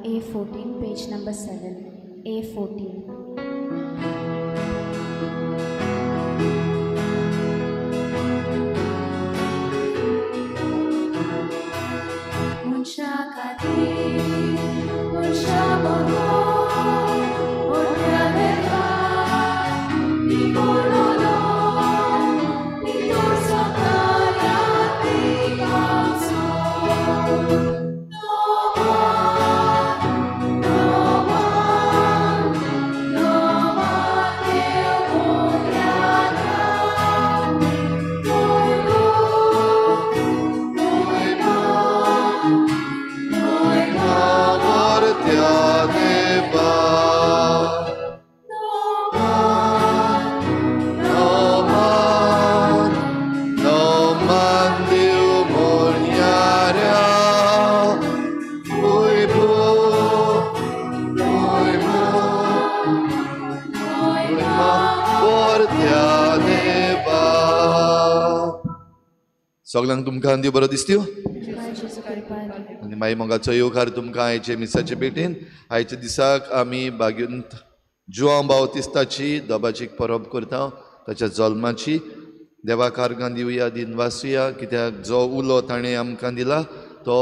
A14, page number 7. A14. सगळ्यांक तुमकां दिव बरो दिसत्यो आनी मागीर मोगाचो येवकार तुमकां आयचे मिसाचे भेटेन आयच्या दिसाक आमी बागुंत जुआंव बावतिस्ताची दोबाचीक परब करता ताच्या जल्माची देवाक आर्गां दिवया दिन वाचुया कित्याक जो उलो ताणें आमकां दिला तो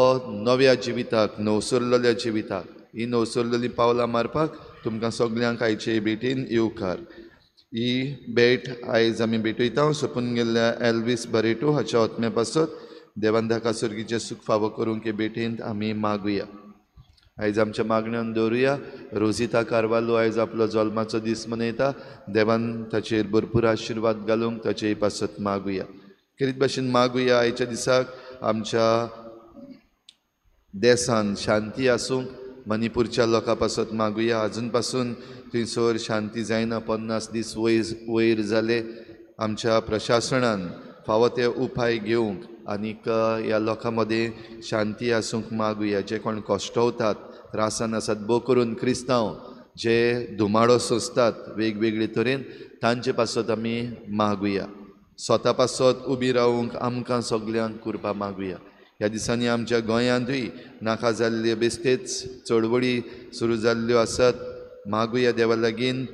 नव्या जिविताक नवसरलेल्या जिविताक ही नवसरलेली पावलां मारपाक तुमकां सगळ्यांक आयचे भेटेन येवकार ही भेट आयज आमी भेटयता सोंपून गेल्ल्या एल्वीस बरेटो हाच्या आत्म्या पासत देवान ताका सर्गीचें सूख फावो करूंक हे भेटेंत आमी मागुया आयज आमच्या मागण्यांत दवरुया रोजिता कारवालो आयज आपलो जल्माचो दीस मनयता देवान ताचेर भरपूर आशिर्वाद घालूंक ताचे पासत मागुया खेरीत भाशेन मागुया आयच्या दिसाक आमच्या देसान शांती आसूंक मणिपूरच्या लोकां पासत मागुया आजून पासून थंयसर शांती जायना 50 दीस वयर जाले आमच्या प्रशासनान फावो ते उपाय घेवंक आनीक ह्या लोकां मदें शांती आसूंक मागुया जे कोण कश्टवतात त्रासान आसात भोव करून क्रिस्तांव जे धुमाडो सोंसतात वेगवेगळे तरेन तांचे पासत आमी मागुया स्वता पासत उबी रावंक आमकां सगल्यांक करपा मागुया ह्या दिसांनी आमच्या गोंयांतूय नाका जाल्ल्यो बेस्तेच चळवळी सुरू जाल्ल्यो आसात मागुया देवा लागीं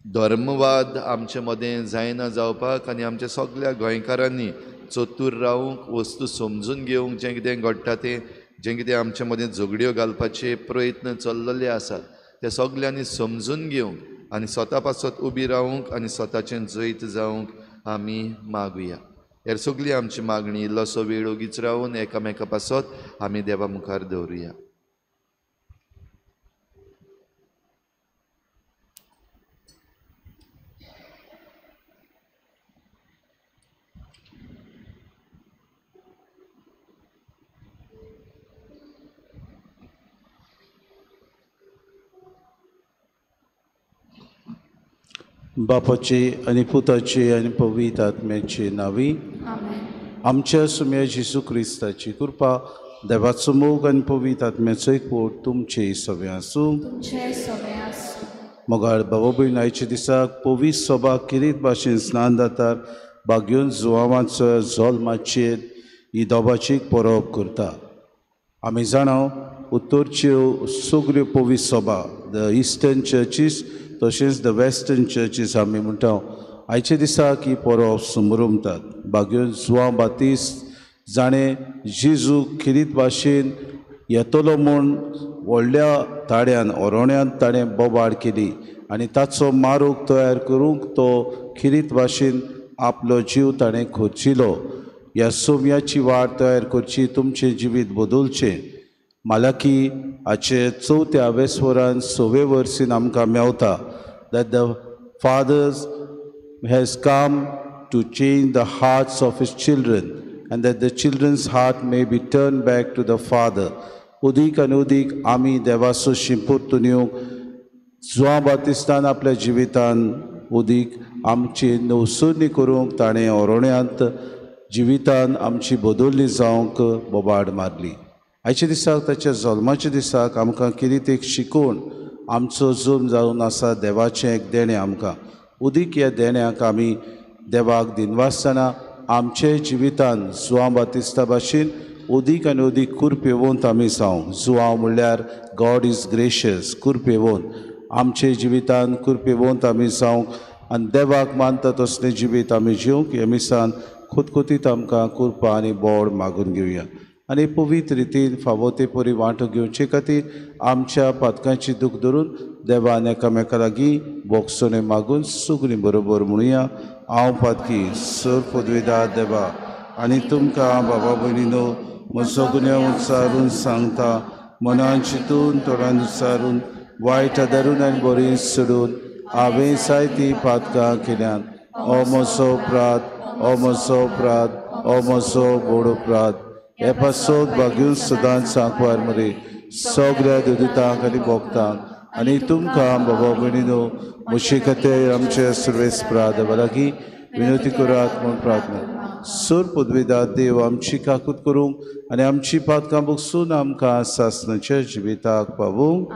धर्मवाद आमचे मदें जायना जावपाक आनी आमच्या सगळ्या गोंयकारांनी चतूर रावंक वस्तू समजून घेवंक जें कितें घडटा तें जें कितें आमचे मदें झगड्यो घालपाचे प्रयत्न चल्लेले आसात ते सगल्यांनी समजून घेवंक आनी स्वता पासत उबी रावंक आनी स्वताचें जैत जावंक आमी मागुया हेर सगळी आमची मागणी इल्लोसो वेळ ओगीच रावन एकामेका पासत आमी देवा मुखार दवरुया बापाचे आनी पुताचे आनी पवित्र आत्म्याचे नांवी आमच्या सुम्या जेजू क्रिस्ताची कृपा देवाचो मोग आनी पवित्र आत्म्याचो एकवट तुमचे सगळे आसूं मोगाळ भाव भयण आयच्या दिसाक पवित्र सभाक किरीत भाशेन स्नान जातात बागेवन जुआंवाचो जल्माचेर ही दोबाचीक परब करता आमी जाणाव उत्तरच्यो सगळ्यो पवित्र सभा द इस्टर्न चर्चीस तशेंच द वेस्टर्न चर्चीस आमी म्हणटा आयच्या दिसाक ही परब समरुमतात बागेवन जुआंव बातिस्त जाणें जेजू किरीत भाशेन येतलो म्हूण व्हडल्या ताड्यान ओरोण्यांत ताणें बोबाड केली आनी ताचो मारूक तयार करूंक तो किरीत भाशेन आपलो जीव ताणें खोर्चिलो ह्या सोम्याची वाट तयार करची तुमचें जिवीत बदलचें मालाकी हाचे 4थ्या वेस्वरान 6वे वर्सीन आमकां Mewat that the fathers has come to change the hearts of his children and that the children's heart may be turned back to the father उदीक आनी उदीक आमी देवाचो शिंपूर्तून येवंक जुआंव बातिस्तान आपल्या जिवितान उदीक आमची नवसुर्णी करूंक ताणें ओरोण्यांत जिवितान आमची बदलली जावंक बोबाड मारली आयच्या दिसाक ताच्या जल्माच्या दिसाक आमकां कितें एक शिकवण आमचो जल्म जावन आसा देवाचें एक देणें आमकां उदीक ह्या देण्याक आमी देवाक दिनवासतना आमचे जिवितान जुआंव बातिस्ता भाशेन ओदीक आनी ओदीक खूर्प येवंत आमी जावं. जुवांव म्हणल्यार गॉड इज ग्रेशियस, खूर्प येवंत आमचे जिवितान खूर्प येवंत आमी जावंक आनी देवाक मानता तसलें जिवीत आमी जिवंक हे मिसान खोतखोतीत आमकां कृपा आनी बोड मागून घेवया. आनी पवित्र रितीन फावो ते परी वांटो घेवचे खातीर आमच्या पातकांची दूख धरून देवान एकामेका लागीं बोगसोने मागून सगळीं बरोबर म्हणुया. हांव पातकी सर पदवीदार देवा आनी तुमकां बाबा भयणीनो म्हजो गुन्यांव उच्चारून सांगता. मनान चिंतून तोंडान उच्चारून वायट आदारून आनी बरी सोडून हांवें जायतीं पातकां केल्यान. हो म्हजो अपराध, हो म्हजो अपराध, हो म्हजो व्हड अपराध. हे पासत भाग्यून सदांच सांकवार मरे सगळ्या दुदितांक आनी भोगतांक आनी तुमकां बाबा भयणीनो म्हजे खातीर आमचे सर्वेस्परा देवा लागीं विनोती करात म्हूण प्रार्थना. सर पदवीदार देव आमची काकूट करूंक आनी आमची पातकां बगसून आमकां सासणाच्या जिविताक पावूंक.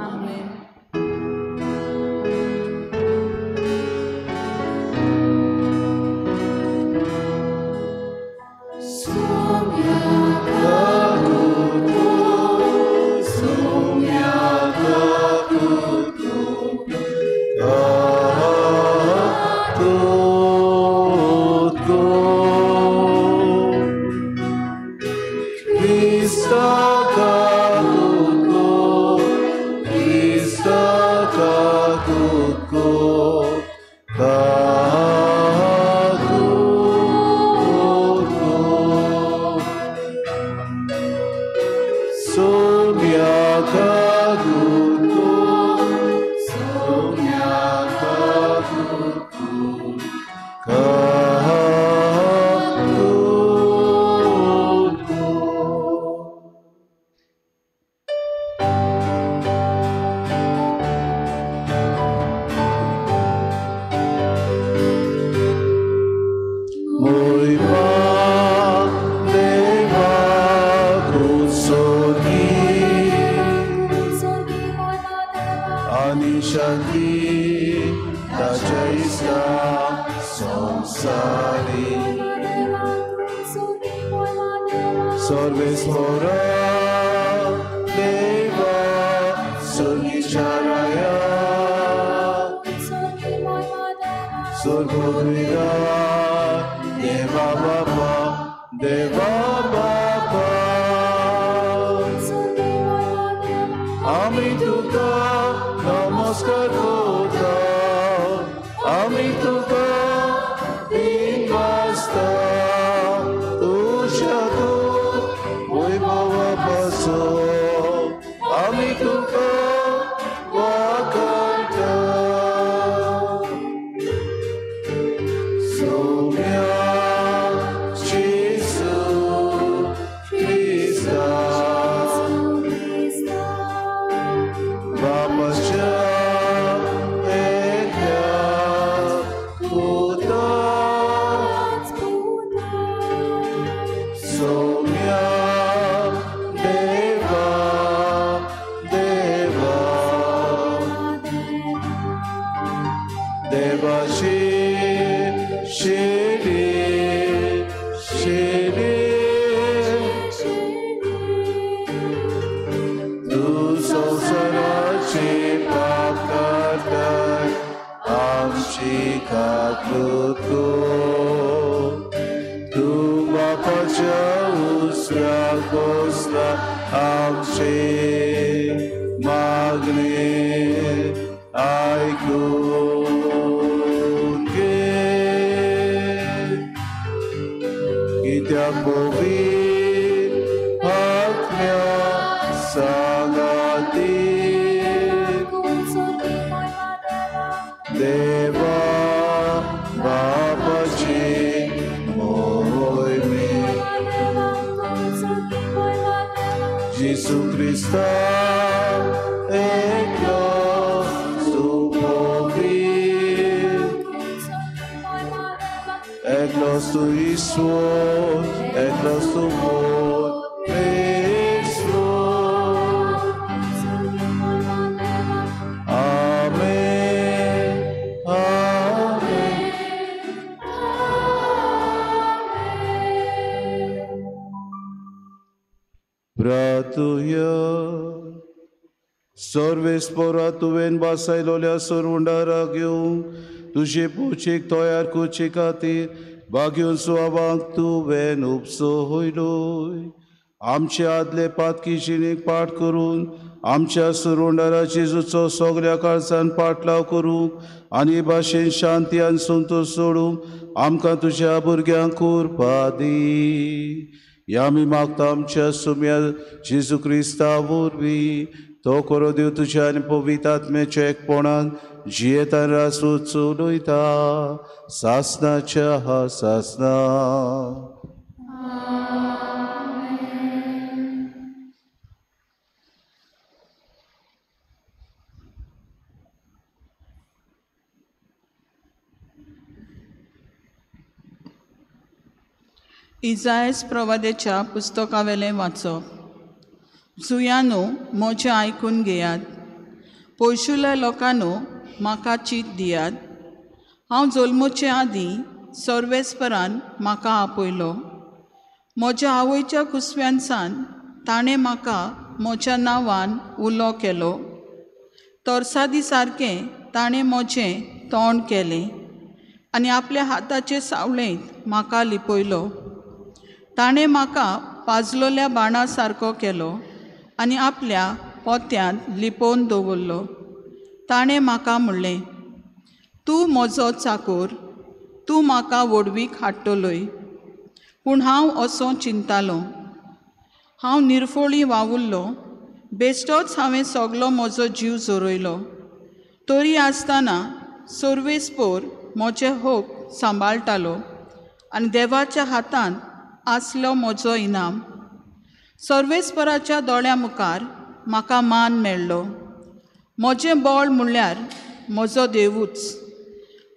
Pratuya Sorvespora tuven basailolia sorundara घेऊन तुझे पोचेक तयार कोचे खातीर बागेवन सुवाबांक तुवें उपसो होयलोय. आमचे आदले पातकीशिनीक पाठ करून आमच्या सुरुंडारा जेजूचो सगळ्या काळजान पाटलाव करूंक आनी भाशेन शांती आनी संतोश सोडूंक आमकां तुज्या भुरग्यांक करपा दी. आमी मागता आमच्या सुम्या जेजू क्रिस्ता वरवीं तो करो देव तुज्या आनी पवित्र आत्म्याच्या एकपणान जियेतान रासून चलयता सासनाच्या सासना. इजायस प्रवादेच्या पुस्तकावेलें वाचप. जुयानो मोचे आयकून घेयात, पयशुल्या लोकांनो म्हाका चीत दियात. हांव जल्मोचे आदीं सर्वेस्परान म्हाका आपयलो. म्हज्या आवयच्या कुसव्यान सावन ताणें म्हाका म्हज्या नांवान उलो केलो. तोरसादी सारकें ताणें म्हजें तोंड केलें आनी आपल्या हाताचे सावळेंत म्हाका लिपयलो. ताणें म्हाका पाजलोल्या बाणा सारको केलो आनी आपल्या पोत्यांत लिपोवन दवरलो. ताणें म्हाका म्हणलें, तूं म्हजो चाकर, तूं म्हाका व्हडवीक हाडटलोय. पूण हांव असो चिंतालों. हांव निर्फोळी वावुरलो, बेश्टोच हांवें सगलो म्हजो जीव जोरयलो. तरी आसतना सर्वेस्पोर म्हजे होक सांबाळटालो आनी देवाच्या हातांत आसलो म्हजो इनाम. सर्वेस्पराच्या दोळ्या मुखार म्हाका मान मेळ्ळो. म्हजें बोळ म्हणल्यार म्हजो देवूच.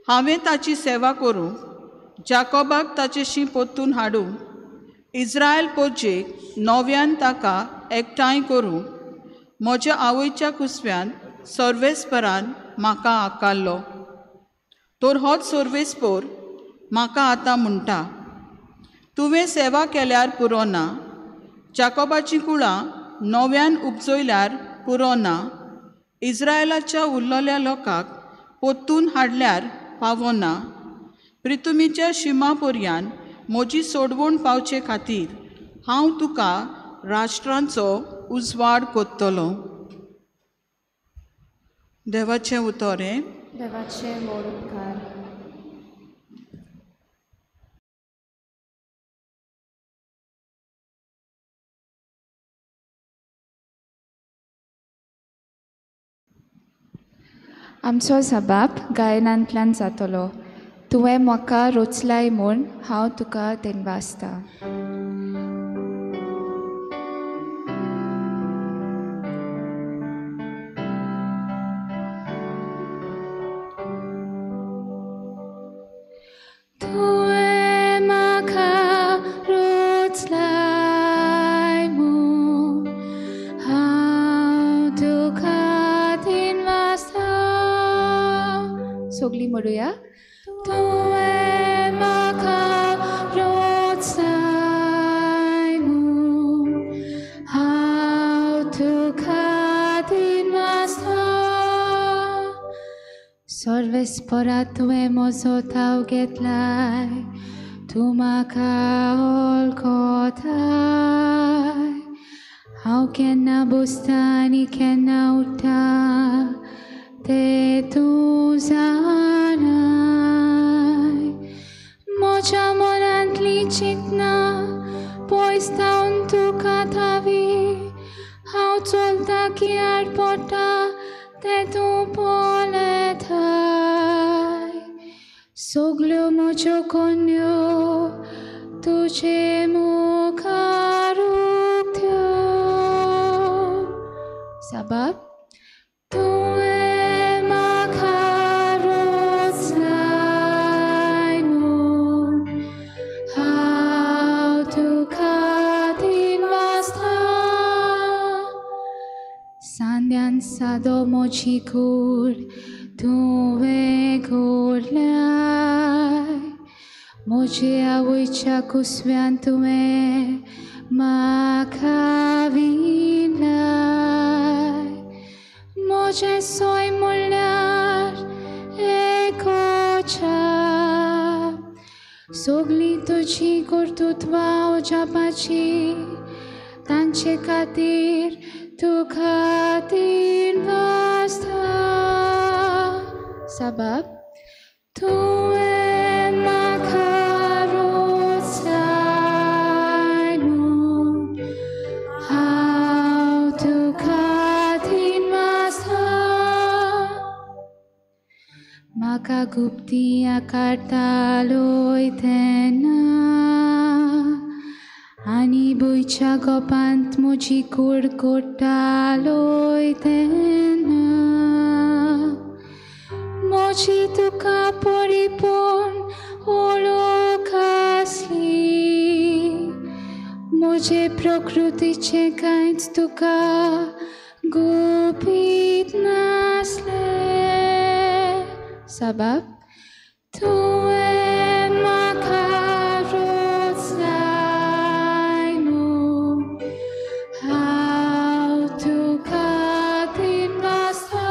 हांवें ताची सेवा करूं, जाकोबाक ताचेशी पोत्तून हाडूं, इस्रायल पोरचेक नव्यान ताका एकठांय करूं. म्हज्या आवयच्या कुसव्यान सर्वेस्परान म्हाका आकारलो. तर होच सर्वेस्पोर म्हाका आतां म्हणटा, तुवें सेवा केल्यार पुरो ना, जाकोबाची कुळां नव्यान उपजयल्यार पुरो ना, इस्रायलाच्या उरलेल्या लोकांक पोत्तून हाडल्यार फावो ना. प्रितुमीच्या शिमा पर्यान म्हजी सोडवण पावचे खातीर हांव तुका राष्ट्रांचो उजवाड कोत्तलो. देवाचें उतोरें. देवाचे व्हड उपकार. आमचो जबाब गायनांतल्यान जातलो. तुवें म्हाका रोचलाय म्हूण हांव तुका देनवासता. सगळीं म्हणुया. तुवें म्हाका रोचलाय म्हूण हांव तुका दिनवासता. सर्वेस्परा तुवें म्हजो ताव घेतलाय, तूं म्हाका वळखताय. हांव केन्ना बसता आनी केन्ना उठ्ठा तें तूं जाणाय. म्हज्या मनांतलीं चिंतनां पयस जावन तुका धावी. हांव चलतां की आड पडटा तें तूं पळयताय. सगल्यो म्हज्यो कन्यो तुजे मुखार उक्त्यो. साबाब. सादो मोची कूड तुवें घोडलाय. म्हजे आवयच्या कुसव्यान तुवें म्हाका विणलाय म्हजें सोय म्हणल्यार एकूच सगळीं तुजी कर्तुत्वां उजापाची तांचे खातीर तुका दिनवासता सबब तुवें म्हाका रोजाय म्हूण हांव तुका दिनवासता म्हाका गुप्ती आकारतालोय तेन्ना आनी भुंयच्या गोपांत म्हजी कूड कोट्टालोय तेन्ना म्हजी तुका परिपूर्ण ओळख आसली म्हजे प्रकृतीचें कांयच तुका गुपीत नासलें सबब तुवें म्हाका रोजाय म्हूण हांव तुका दिनवासता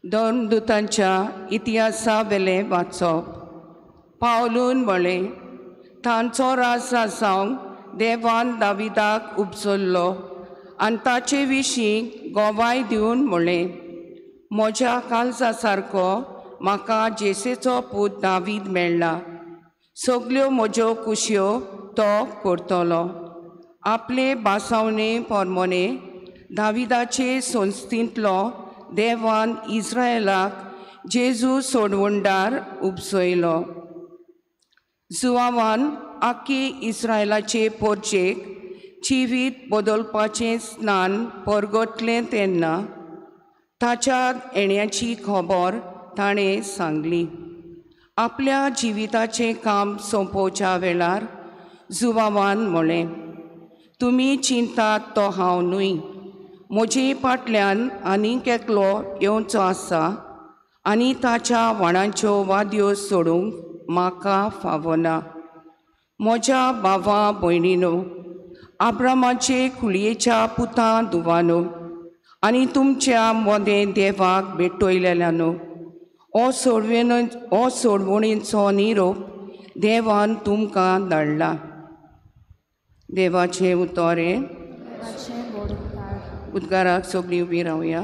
दोन दुतांच्या इतिहासा वेले वाचप पावलून म्हळें तांचो राजा जावंक देवान दाविदाक उपसल्लो आनी ताचे विशीं गोवाय दिवन म्हळें म्हज्या काळजा सारको म्हाका जेसेचो पूत दावीद मेळ्ळा सगल्यो म्हज्यो कुशयो तो करतलो आपले बासावणे पोरमोने दाविदाचे संस्थींतलो देवान इस्रायलाक जेजू सोडवंडार उपसयलो जुवावान आख्खे इस्रायलाचे पोरचेक जिवीत बदलपाचें स्नान परगटलें तेन्ना ताच्या येण्याची खबर ताणें सांगली आपल्या जिविताचें काम सोंपोवच्या वेळार जुवावान म्हळें तुमी चिंतात तो हांव न्हय म्हजे फाटल्यान आनीक एकलो येवचो आसा आनी ताच्या वाणाच्यो वाद्यो सोडूंक म्हाका फावना म्हज्या भावा भयणीनो आब्रामाचे कुळयेच्या पुतां दुवानो आनी तुमच्या मोदें देवाक भेटयलेल्यानो हो सोडवणेचो निरोप देवान तुमकां धाडला देवाचें उतोरें उद्गाराक सगळीं उबीं रावया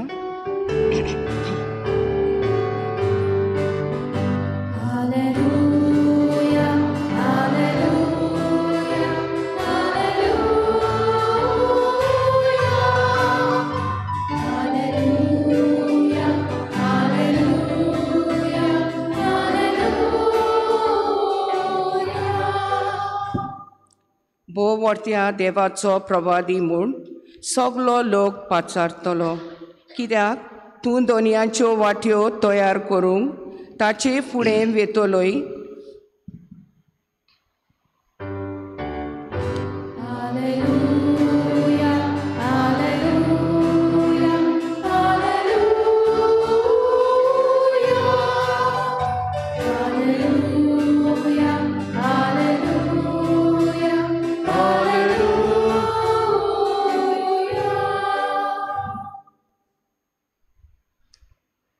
भोववर्त्या देवाचो प्रवादी म्हूण सगलो लोक पाचारतलो कित्याक तूं दोनयाच्यो वाट्यो तयार करूंक ताचे फुडें वेतलोय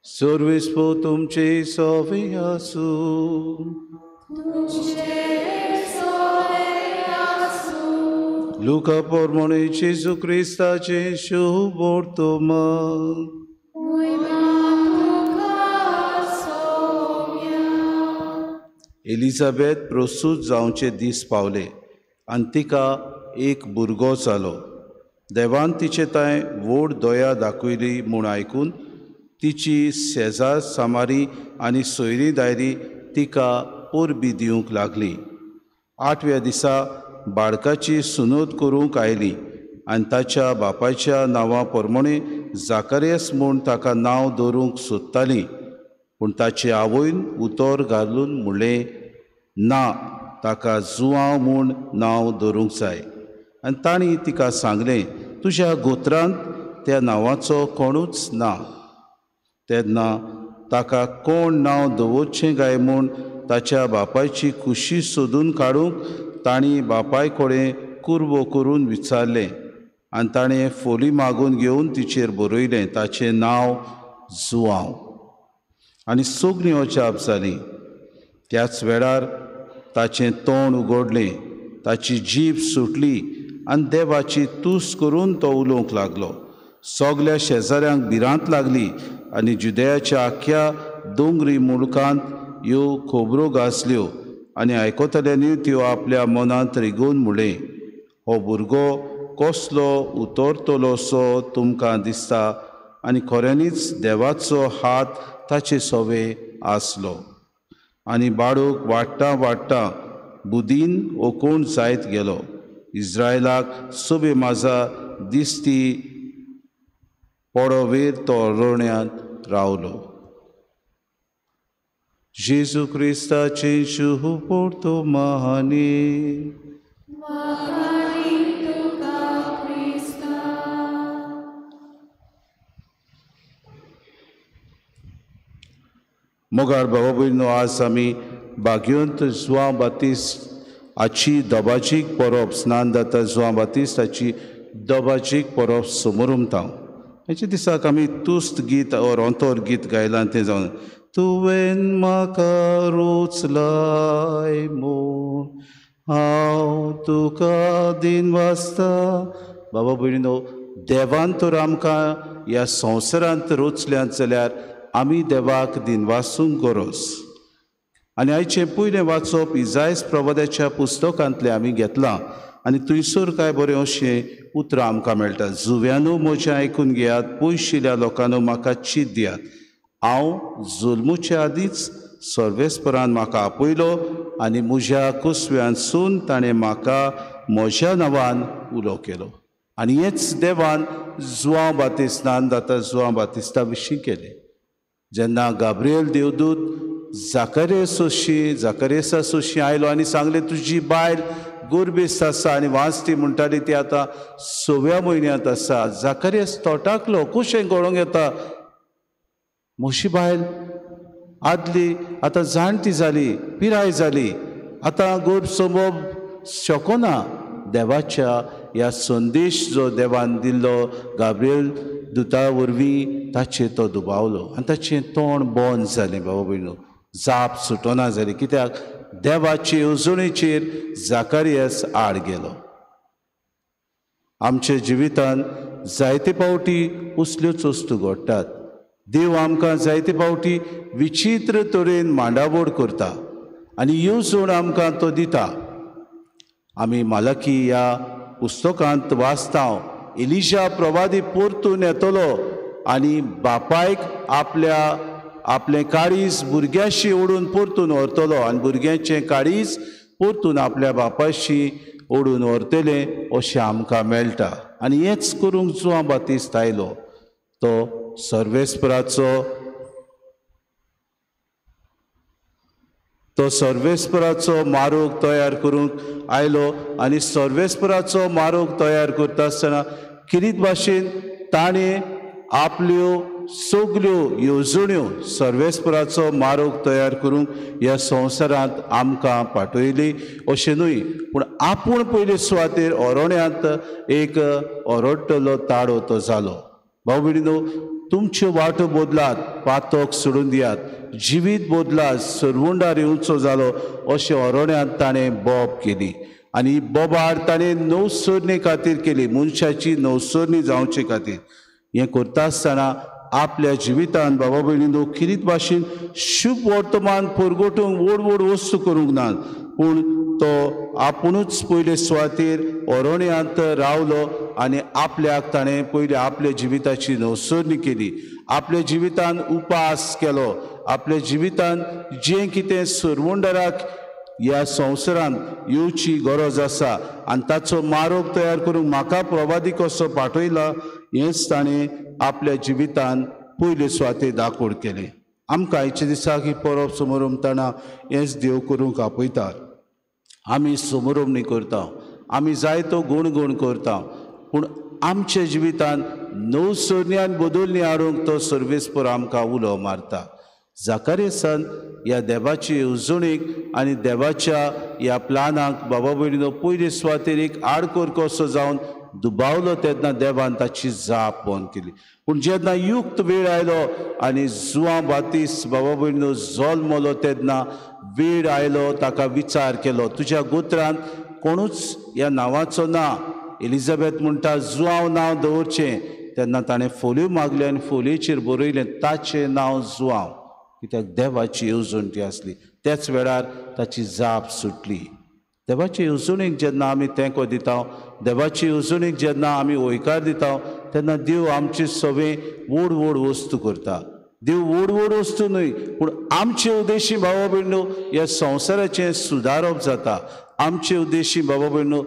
सर्वेस्पो तुमचे सोवे आसूं लुका पोरमोणे जेजू क्रिस्ताचे शुभ वर्तमान एलिझाबेथ प्रसूत जावचे दीस पावले आनी तिका एक भुरगो जालो देवान तिचे थंय व्हड दया दाखयली म्हूण आयकून तिची शेजार सामारी आनी सोयरी दायरी तिका परबी दिवंक लागली 8व्या दिसा बाळकाची सुनोद करूंक आयली आनी ताच्या बापायच्या नांवा प्रमाणे जाकारियास म्हूण ताका नांव दवरूंक सोदताली पूण ताचे आवयन उतर घालून म्हणलें ना ताका जुआंव म्हूण नांव दवरूंक जाय. आनी तांणी तिका सांगलें, तुज्या गोत्रांत त्या नांवाचो कोणूच ना. तेन्ना ताका कोण नांव दवरचें काय म्हूण ताच्या बापायची कुशी सोदून काडूंक तांणी बापाय कडेन कुरबो करून विचारलें. आनी ताणें फोली मागून घेवन तिचेर बरयलें, ताचें नांव जुआंव. आनी सगळीं अजाप जालीं. त्याच वेळार ताचें तोंड उगडलें, ताची जीब सुटली आनी देवाची तुस्त करून तो उलोवंक लागलो. सगल्या शेजाऱ्यांक भिरांत लागली आनी जुदेयाच्या आख्या दोंगरी मुलकांत ह्यो खबरो गाजल्यो आनी आयकतल्यांनी त्यो आपल्या मनांत रिगून म्हणलें, हो भुरगो कसलो उतरतलो सो तुमकां दिसता आनी खऱ्यांनीच देवाचो हात ताचे सवे आसलो. आनी बाळूक वाडटा वाडटा बुदीन ओकूण जायत गेलो. इस्रायलाक सुबे माझा दिसती पडोवेर तो अरण्यात रावलो. जेजू क्रिस्ताचें शुभ पोर्तो महानी. मोगार भाव भयणो, आज आमी बागयोंत जुआंव बातिस्ट हाची दोबाजीक परब, स्नान जाता जुआंव बातिस्ट हाची दोबाजीक परब समोर उमतांव. हेचे दिसाक आमी तुस्त गीत और अंतोर गीत गायलां तें जावन तुवें म्हाका रोचलाय म्हूण हांव तुका दिन वाचता. बाबा भयणीनो, देवान तर आमकां ह्या संवसारांत रोचल्यांत जाल्यार आमी देवाक दिनवासूंक गरज. आनी आयचें पयलें वाचप इजायस प्रवाद्याच्या पुस्तकांतलें आमी घेतलां आनी थंयसर कांय बरें अशें उतरां आमकां मेळटा. जुव्यानो म्हजें आयकून घेयात, पयशिल्ल्या लोकांनो म्हाका चीत दियात. हांव जुल्मुच्या आदींच सर्वेस्परान म्हाका आपयलो आनी म्हज्या कुसव्यांसून ताणें म्हाका म्हज्या नांवान उलो केलो. आनी हेंच देवान जुआंव बातिस्तान जाता जुआंव बातिस्ता विशीं केलें. जेन्ना गाब्रिएल देवदूत जाकरेसा सोशी आयलो आनी सांगलें, तुजी बायल गोरबेस्त आसा आनी वाचती म्हणटाली ती आतां 6व्या म्हयन्यांत आसा. जाकरेस तोटाकलो, कशें कळोंक येता, म्हजी बायल आदली आतां जाणटी जाली, पिराय जाली, आतां गर्भ सोंपोवप शकोना. देवाच्या ह्या संदेश जो देवान दिल्लो गाब्रिएल दुता वरवीं ताचेर तो दुबावलो आनी ताचें तोंड बंद जालें. बाबा भयणो, जाप सुटना जाली, कित्याक देवाचे येवजणेचेर जाकारियास आड गेलो. आमच्या जिवितांत जायते पावटी उसल्योच वस्तू घडटात. देव आमकां जायते पावटी विचित्र तरेन मांडावळ करता आनी येवजण आमकां तो दिता. आमी मालाकी ह्या पुस्तकांत वाचता, एलिशा प्रवादी परतून येतलो आनी बापायक आपलें काळीज भुरग्याशी ओडून परतून व्हरतलो आनी भुरग्याचें काळीज परतून आपल्या बापायशी ओडून व्हरतलें अशें आमकां मेळटा. आनी हेंच करूंक जुआंव बातिस्त आयलो. तो सर्वेस्पराचो मारोग तयार करूंक आयलो आनी सर्वेस्पराचो मारोग तयार करता आसतना किरीत भाशेन ताणें आपल्यो सगल्यो येवजण्यो सर्वेस्पराचो मारोग तयार करूंक ह्या संवसारांत आमकां पाठयली अशें न्हय, पूण आपूण पयले सुवातेर अरोण्यांत एक ओरडटलो ताळो तो जालो. भाव भयणीनो, तुमच्यो वाटो बदलात, पातोक सोडून दियात, जिवीत बदलात, सरवंडार येवचो जालो अशें अरोण्यांत ताणें बोब केली. आनी बोबार ताणें नवसरणे खातीर केली, मनशाची नवसरणी जावचे खातीर. हें करता आसतना आपल्या जिवितांत बाबा भयणीनो किरीत भाशेन शुभ वर्तमान परगटूंक व्हड व्हड वस्तू करूंक ना, पूण तो आपुणूच पयले सुवातेर अरोण्यांत रावलो आनी आपल्याक ताणें पयलीं आपल्या जिविताची नवसरणी केली. आपल्या जिवितांत उपास केलो. आपल्या जिवितांत जें कितें सरवंडराक ह्या संवसारांत येवची गरज आसा आनी ताचो मारोग तयार करूंक म्हाका प्रवादी कसो पाठयला, हेंच ताणें आपल्या जिवितांत पयले सुवातेर दाखोड केलें. आमकां आयच्या दिसाक ही परब समोर उमतना हेंच देव करूंक आपयता. आमी समोरमणी करता, आमी जायतो गुणगुण करता, पूण आमच्या जिवितान नवसोन्यान बदलणी हाडूंक तो सर्वेस्पर आमकां उलो मारता. जाकारेसान ह्या देवाची येवजणीक आनी देवाच्या ह्या प्लानाक बाबा भयणीनो पयले सुवातेर एक आडकोर कसो जावन दुबावलो तेन्ना देवान ताची जाप बंद केली. पूण जेन्ना युक्त वेळ आयलो आनी जुआंव बातिस्त बाबा भयणीनो जल्मलो तेन्ना वेळ आयलो, ताका विचार केलो तुज्या गोत्रांत कोणूच ह्या नांवाचो ना. एलिझाबेथ म्हणटा जुआंव नांव दवरचें, तेन्ना ताणें फोल्यो मागले आनी फोलयेचेर बरयलें ताचें नांव जुआंव, कित्याक देवाची येवजण ती आसली. त्याच वेळार ताची जाप सुटली. देवाचे येवजणेक जेन्ना आमी तेंको दिता, देवाचे येवजणेक जेन्ना आमी होयकार दिता, तेन्ना देव आमचे सगळे व्हड व्हड वस्तू करता. देव व्हड व्हड वस्तू न्हय, पूण आमचे उद्देशी बाबा भयणो ह्या संवसाराचें सुदारप जाता. आमचे उद्देशी बाबा भयणो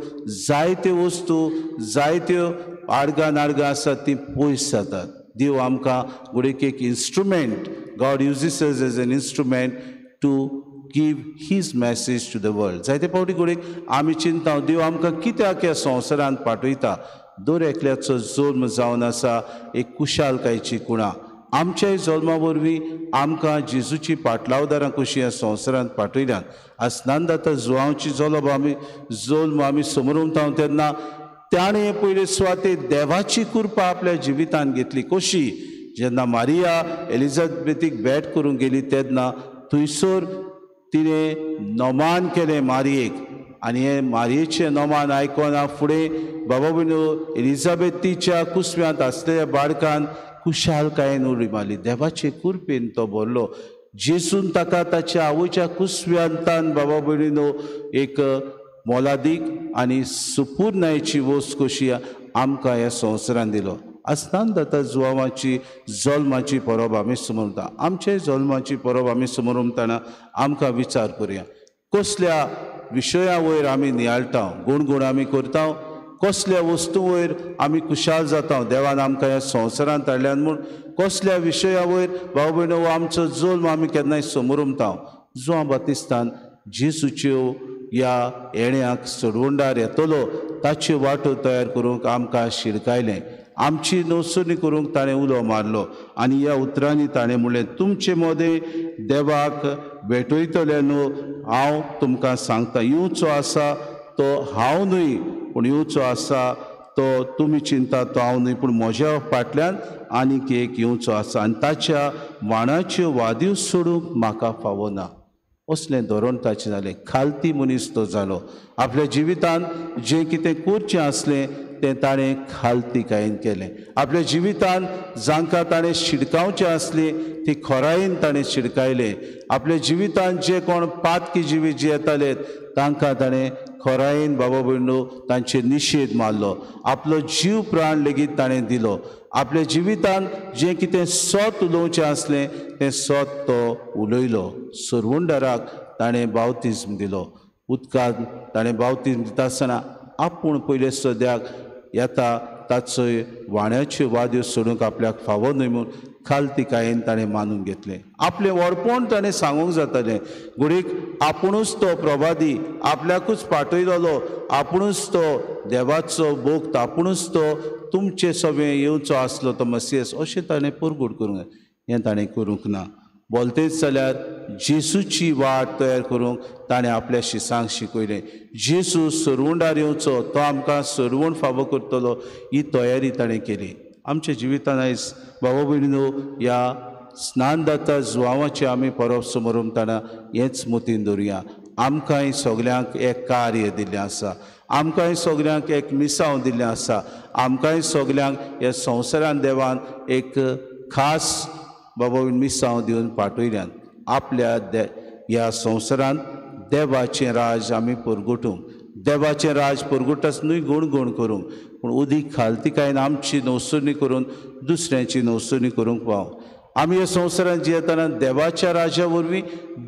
जायत्यो वस्तू, जायत्यो आडगां नाडगां आसात ती पयस जातात. देव आमकां घडयेक एक instrument, God uses us as an instrument to give his message to the world. जायते फावटी घडयेक आमी चिंता देव आमकां कित्याक ह्या संवसारांत पाठयता. दर एकल्याचो जल्म जावन आसा एक कुशालकायेची कुणा. आमच्याय जल्मा वरवीं आमकां जेजूची पाटलावदारां कशीं ह्या संवसारांत पाठयल्यात. आसनांदाता जुआंवची जल्म आमी समोर उमता तेन्ना ताणें पयले सुवातेर देवाची कृपा आपल्या जिवितांत घेतली. कशी? जेन्ना मारिया एलिझाबेथीक भेट करूंक गेली तेन्ना थंयसर तिणें नोमान केलें मारयेक, आनी हे मारयेचें नोमान आयकोना फुडें बाबा भयणो एलिझाबेथीच्या कुसव्यांत आसलेल्या बाळकान कुशालकायेन उडी मारली. देवाचे कृपेन तो भरलो. जेजून ताका ताच्या आवयच्या कुसव्यांतान बाबा भयणीनो एक मोलादीक आनी सुपूर्णायेची वस्त कशी आमकां ह्या संवसारांत दिलो. आसनांदाता जुआंवाची जल्माची परब आमी समोर उरता. आमचे जल्माची परब आमी समोर उरतना आमकां विचार करुया कसल्या विशया वयर आमी नियाळटा, गुणगुण आमी करता, कसल्या वस्तू वयर आमी कुशाल जाता. देवान आमकां ह्या संवसारांत हाडल्यान म्हूण कसल्या विशया वयर भाव भयणो आमचो जल्म आमी केन्नाय समोर उरता. जुआंव बातिस्तान जेजूच्यो ह्या येण्याक सोडवंडार येतलो ताच्यो वाटो तयार करूंक आमकां शिडकायलें. आमची नवसणी करूंक ताणें उलो मारलो आनी ह्या उतरांनी ताणें म्हणलें तुमचे मोदें देवाक भेटयतले न्हू. हांव तुमकां सांगता येवचो आसा तो हांव न्हय, पूण येवचो आसा तो तुमी चिंता तो हांव न्हय, पूण म्हज्या फाटल्यान आनीक एक येवचो आसा आनी ताच्या वाणाच्यो वादयो सोडूंक म्हाका फावना. असलें धोरण ताचें जालें. खालती मनीस तो जालो. आपल्या जिवितांत जें कितें करचें आसलें तें ताणें खालतीकायेन केलें. आपल्या जिवितांत जांकां ताणें शिडकावचें आसलें ती खोरायेन ताणें शिडकायलें. आपल्या जिवितांत जे कोण पातकी जिवी जियेताले तांकां ताणें खोरायेन बाबा भयणो तांचे निशेध मारलो. आपलो जीव प्राण लेगीत ताणें दिलो. आपल्या जिवितांत जें कितें सोत उलोवचें आसलें तें सोत तो उलयलो. सोरवंडाराक ताणें बावतिस्म दिलो. उदकांत ताणें बावतिस्म दिता आसतना आपूण पयले सद्याक येता ताचो वाण्याच्यो वाद्यो सोडूंक आपल्याक फावो न्हय म्हूण खालतीकायेन ताणें मानून घेतलें. आपलें व्हडपण ताणें सांगूंक जातालें. घडीक आपुणूच तो प्रभादी, आपल्याकूच पाठयलोलो, आपुणूच तो देवाचो भोक्त, आपुणूच तो तुमचें सगळें येवचो आसलो तो मसियस अशें ताणें परगूट करूंक जाय. हें ताणें करूंक ना. बोलतेच जाल्यार जेजूची वाट तयार करूंक ताणें आपल्या शिसांक शिकयलें. जेजू सोरवंडार येवचो, तो आमकां सोरवण फावो करतलो ही तयारी ताणें केली. आमच्या जिवितांत आयज बाबा भयणीनो ह्या स्नानदाता जुआंवाची आमी परब समोर उमतना हेंच मतीन दवरुया. आमकांय सगल्यांक एक कार्य दिल्लें आसा. आमकांय सगल्यांक एक मिसांव दिल्लें आसा. आमकांय सगल्यांक ह्या संवसारांत देवान एक खास बाबा मिसांव दिवन पाठयल्यान. आपल्या ह्या संवसारांत देवाचें राज आमी परगटूंक, देवाचें राज परगटच न्हय गुणगुण करूंक, पूण उदीक खालतीकायेन आमची नवसणी करून दुसऱ्यांची नवसणी करूंक पाव. आमी ह्या संवसारांत जियेतना देवाच्या राजा वरवीं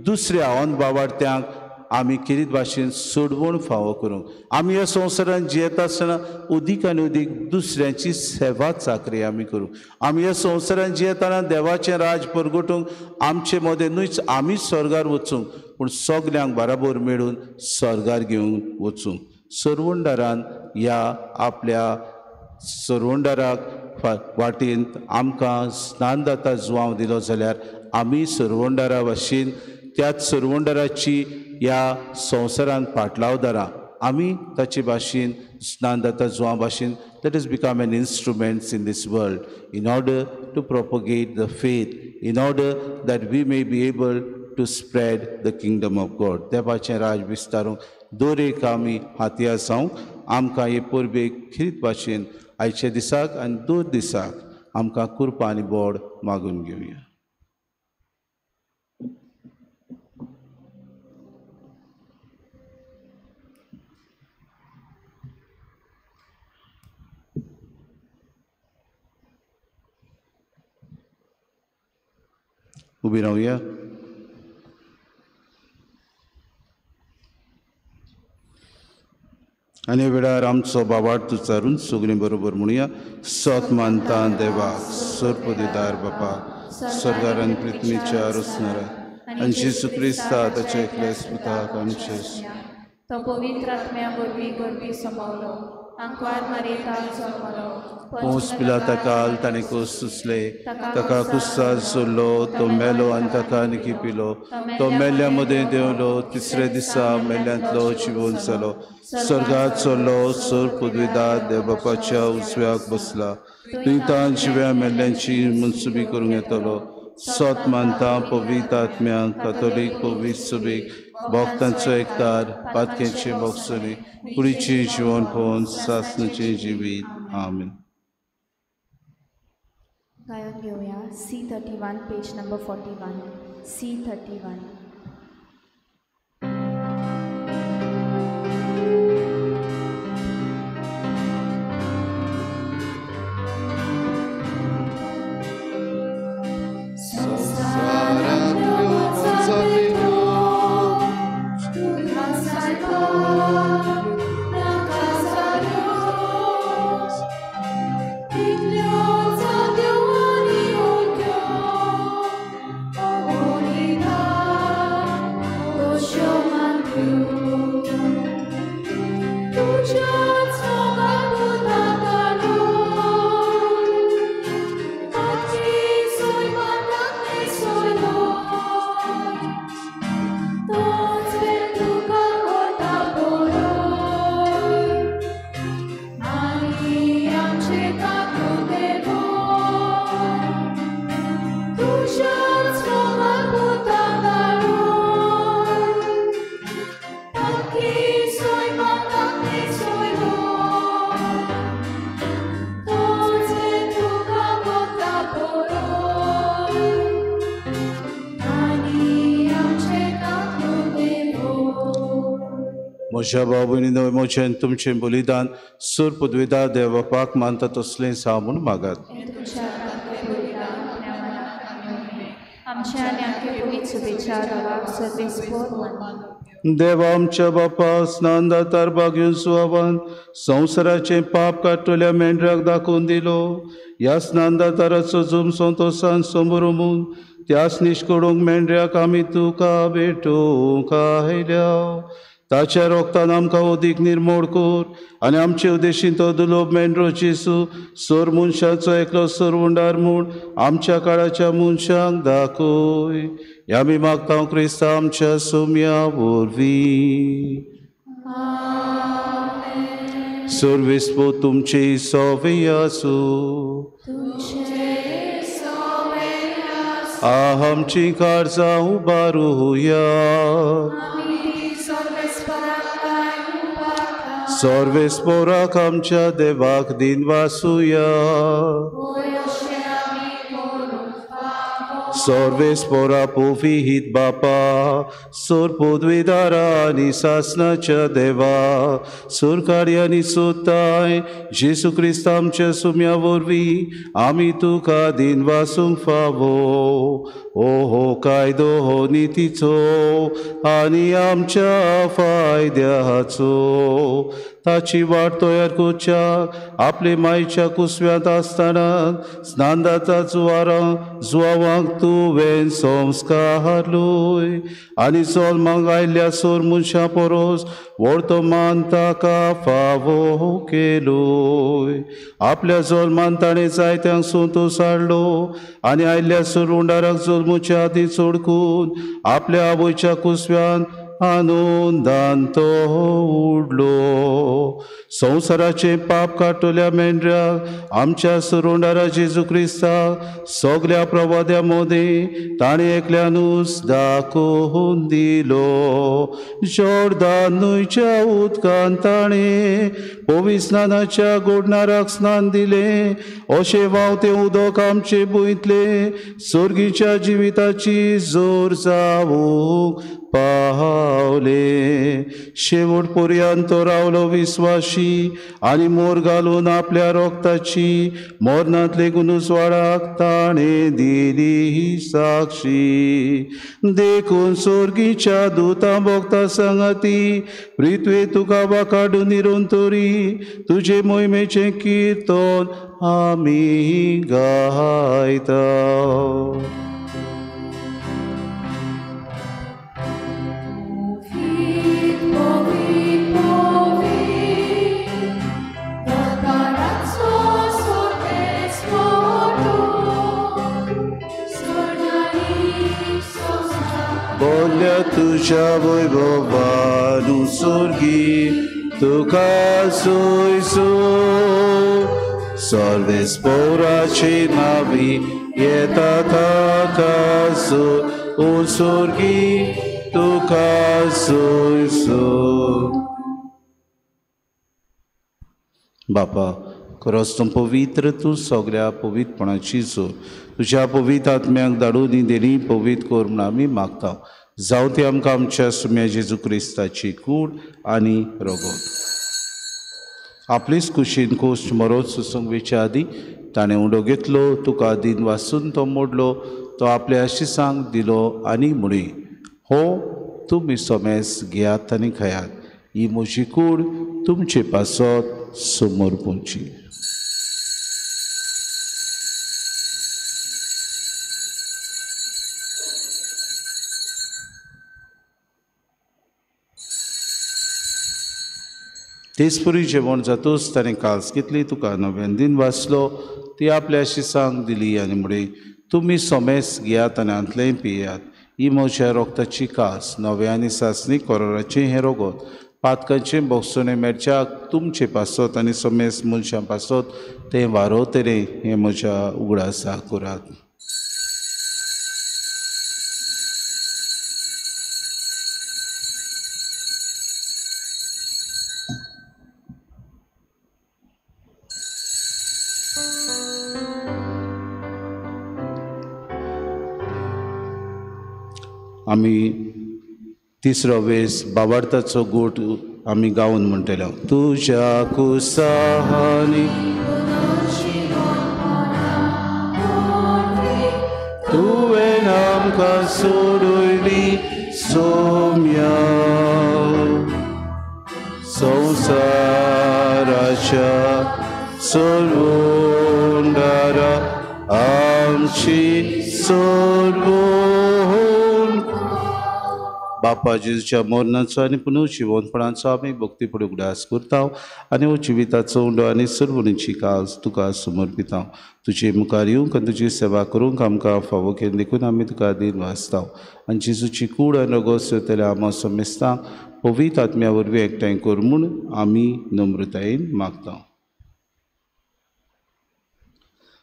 दुसऱ्या अवन बावार्थ्यांक आमी किरीत भाशेन सोडवण फावो करूंक. आमी ह्या संवसारांत जियेता आसतना उदीक आनी उदीक दुसऱ्यांची सेवा चाकरी आमी करूंक. आमी ह्या संवसारांत जियेतना देवाचें राज परगटूंक आमचे मदें न्हयच आमी स्वर्गार वचूंक, पूण सगल्यांक बराबर मेळून स्वर्गार घेवन वचूंक सरवंडारान ह्या आपल्या सरवंडाराक वाटेन आमकां स्नानदाता जुवांव दिलो जाल्यार आमी सरवंडारा भाशेन त्याच सरवंडाराची ह्या संवसारान पाटलावदारां आमी ताचे भाशेन स्नानदाता जुवांव भाशेन let us become an instruments in this world in order to propagate the faith, in order that we may be able to spread the kingdom of God. देवाचें राज विस्तारूंक दर एक आमी हातयार जावंक आमकां हे परबेक खरीत भाशेन आयच्या दिसाक आनी दर दिसाक आमकां कृपा आनी बोड मागून घेवया. उबी रावया. आनी वेळार आमचो बाबाट तुचारून सगळीं बरोबर म्हणुया. सत मानता देवाक सर्प दिदार बापाक स्वर्गारान पृथ्वीच्या रचणारा आनी जेजू क्रिस्ता ताच्या एकल्या स्पुताक आमचे तो पवित्र आत्म्या वरवीं गर्भी समवलो आंकवार मरेताक जल्मलो पोंस पिलाता काल ताणें कोस सुचले ताका कुस्सार सोडलो तो मेलो आनी ताका निकी पिलो तो मेल्ल्या मदें देंवलो तिसऱ्या दिसा मेल्ल्यांतलो जिवंत जालो स्वर्गांत चडलो सर पदवीदार देवबापाच्या उजव्याक बसला थंय तां जिव्या मेल्ल्यांची मनसुबी करूंक येतलो. सत मानता पवित्र आत्म्यांक कातोलीक पवित्र सभेक भक्तांचो एकतार पातकेचे भोगसरी कुडीचें जिवन पोवन सासणेचें जिवीत आमीन. गायन घेवया C31 पेज नंबर 41 C31. म्हज्या भाव भयणीनो म्हजें तुमचें बलिदान सूर पदवीदार देवबापाक मानता तसलें सा म्हूण मागात. देवा आमच्या बापा स्नानदातार भाग्यून सुवावन संवसाराचें पाप काडटल्या मेंढराक दाखोवन दिलो. ह्या स्नानदाताराचो जूम संतोशान समोरून त्यास निश्कोडूंक मेंढऱ्याक आमी तुका भेटूंक आयल्या. ताच्या रोगतान आमकां अदीक निर्मोळ कोर आनी आमचे उद्देशीन तो दुलोब मेंढरो जेसू सोर मनशाचो एकलो सरवंडार म्हूण आमच्या काळाच्या मनशांक दाखय. आमी मागता क्रिस्ता आमच्या सोम्या वरवीं. सर्वेस्पो तुमचे सोवे आसूं आमची काळजां उबारूया. सर्वेस्पोराक आमच्या देवाक दिन वासुया. सर्वेस्पोरा पोविहीत बापा सोर पदवीदारा आनी सासणाच्या देवा सोरकारी आनी सोताय जेसू क्रिस्त आमच्या सुम्या वरवीं आमी तुका दिन वासूंक फावो. हो कायदो हो नितीचो आनी आमच्या फायद्याचो ताची वाट तयार करच्या आपले मायच्या कुसव्यांत आसतना स्नानदाता जुवावांक तुवें संस्कार लोय आनी जल्माक आयिल्ल्या सोर मनशां परोस व्हडतो मान ताका फावो केलोय. आपल्या जल्मान ताणें जायत्यांक संतोश हाडलो आनी आयिल्ल्या सोर उंडाराक जल्मुच्या आदीं सोडकून आपल्या आवयच्या कुसव्यान आनंदान तो उडलो. संवसाराचे पाप काटोल्या मेंढऱ्याक आमच्या सुरोंडारा जेजू क्रिस्ताक सगळ्या प्रवाद्या मदीं ताणें एकल्यानूच दाखोवन दिलो. जॉर्दान न्हंयच्या उदकान ताणें पवित्र स्नानाच्या गोडणाराक स्नान दिलें. अशें व्हांवतें उदक आमचे भुंयतलें सर्गीच्या जिविताची जोर जावूंक पावले. शेवट पर्यंत तो रावलो विस्वाशी आनी मोर घालून आपल्या रोगताची मरणांतले गुणुसवाडाक ताणें दिली साक्षी. देखून सर्गीच्या दुतां भोगता सांगाती पृथ्वे तुका वाकाडून निरंतरी तुजे मोहिमेचें किर्तन आमी गायता. बोल्या तुझ्या वैभवानु सर्गी तुका सोयसो सर्वेस पौराचे नावी येता ताका सो ओ सर्गी तुका सोयसो. बापा खरोच तूं पवित्र, तूं सगळ्या पवित्रपणाची जोर तुज्या पवित्र आत्म्याक धाडून देणी पवित्र कर म्हूण आमी मागता. जावं ती आमकां आमच्या सुम्या जेजू क्रिस्ताची कूड आनी रगत. आपलीच कुशीन कोश्ट मरोत सुसूंक वेच्या आदीं ताणें उडो घेतलो, तुका दिन वाचून तो मोडलो, तो आपल्या आशिसांक दिलो आनी म्हणी हो तुमी सोमेस घेयात आनी खायात, ही म्हजी कूड तुमचे पासत समोर पोंची. तेचपुरी जेवण जातूच ताणें काल्स घेतली, तुका नव्यान दिन वाचलो, ती आपल्या शिसांक दिली आनी म्हणे तुमी सोमेस घेयात आनी आंतलें पियात, ही म्हज्या रोगताची कास, नव्या आनी सासणी कोराचें हें रोगत, पातकांचें बोगसोने मेरच्याक तुमचे पासत आनी सोमेस मनशां पासत तें वारोतरें हें म्हज्या उगडासाक करात. आमी तिसरो वेस बाबार्थाचो गोट आमी गावन म्हणटलो. तुज्या कुसाहानी तुवें आमकां सोडूयली सोम्या, संवसाराच्या सोडूंडारा आमची सोडून. बापा जेजूच्या मरणाचो आनी पुनः जिवनपणाचो आमी भक्तीपुढे उगडास करता आनी हो जिविताचो उंडो आनी सर्वणीची कास तुका समर्पिता. तुजे मुखार येवंक आनी तुजी सेवा करूंक आमकां फावो केलें देखून आमी तुका दिन वाचता आनी जेजूची कूड आनी रगत सेवतल्या आमा समेस्तां पवित्र आत्म्या वरवीं एकठांय कर म्हूण आमी नम्रतायेन मागता.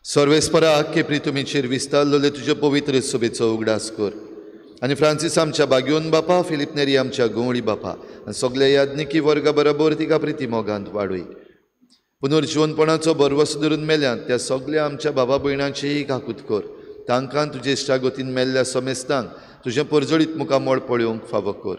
सर्वेस्परा आख्खे प्रितुमेचेर विस्तारलोले तुज्या पवित्र सोबेचो उगडास कर आनी फ्रांसीस आमच्या बागयोन बापा, फिलिप नेरी आमच्या गवळी बापा आनी सगळ्या याज्ञिकी वर्गा बरोबर तिका प्रिती मोगांत वाडूय. पुनर्जीवनपणाचो बरवसो धरून मेल्यांत त्या सगळ्या आमच्या बाबा भयणांचीय काकूत कर. तांकां तुजे इश्टागतीन मेल्ल्या समेस्तांक तुजें परजळीत मुखार मोड पळोवंक फावो कर.